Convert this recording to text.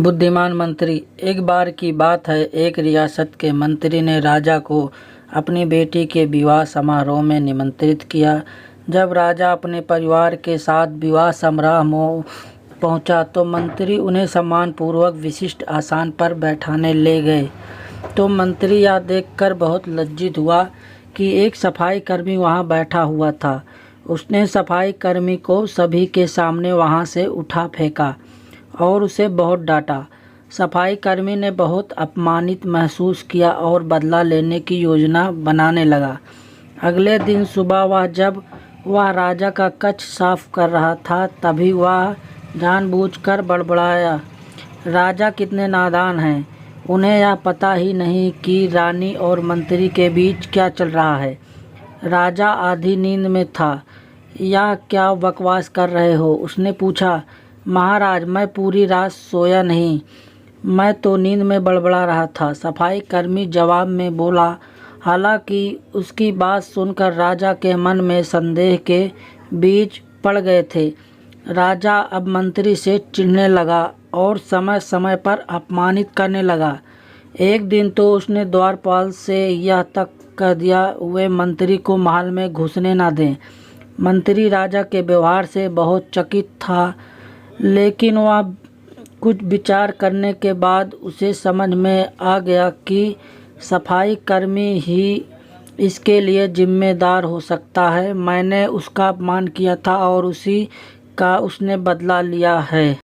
बुद्धिमान मंत्री। एक बार की बात है, एक रियासत के मंत्री ने राजा को अपनी बेटी के विवाह समारोह में निमंत्रित किया। जब राजा अपने परिवार के साथ विवाह समारोह में पहुंचा तो मंत्री उन्हें सम्मानपूर्वक विशिष्ट आसन पर बैठाने ले गए। तो मंत्री यह देखकर बहुत लज्जित हुआ कि एक सफाई कर्मी वहां बैठा हुआ था। उसने सफाई कर्मी को सभी के सामने वहां से उठा फेंका और उसे बहुत डांटा। सफाई कर्मी ने बहुत अपमानित महसूस किया और बदला लेने की योजना बनाने लगा। अगले दिन सुबह जब वह राजा का कक्ष साफ कर रहा था तभी वह जानबूझकर बड़बड़ाया, राजा कितने नादान हैं, उन्हें यह पता ही नहीं कि रानी और मंत्री के बीच क्या चल रहा है। राजा आधी नींद में था। यह क्या बकवास कर रहे हो? उसने पूछा। महाराज, मैं पूरी रात सोया नहीं, मैं तो नींद में बड़बड़ा रहा था, सफाई कर्मी जवाब में बोला। हालांकि उसकी बात सुनकर राजा के मन में संदेह के बीज पड़ गए थे। राजा अब मंत्री से चिढ़ने लगा और समय समय पर अपमानित करने लगा। एक दिन तो उसने द्वारपाल से यह तक कह दिया वे मंत्री को महल में घुसने न दें। मंत्री राजा के व्यवहार से बहुत चकित था, लेकिन वह कुछ विचार करने के बाद उसे समझ में आ गया कि सफाई कर्मी ही इसके लिए जिम्मेदार हो सकता है। मैंने उसका अपमान किया था और उसी का उसने बदला लिया है।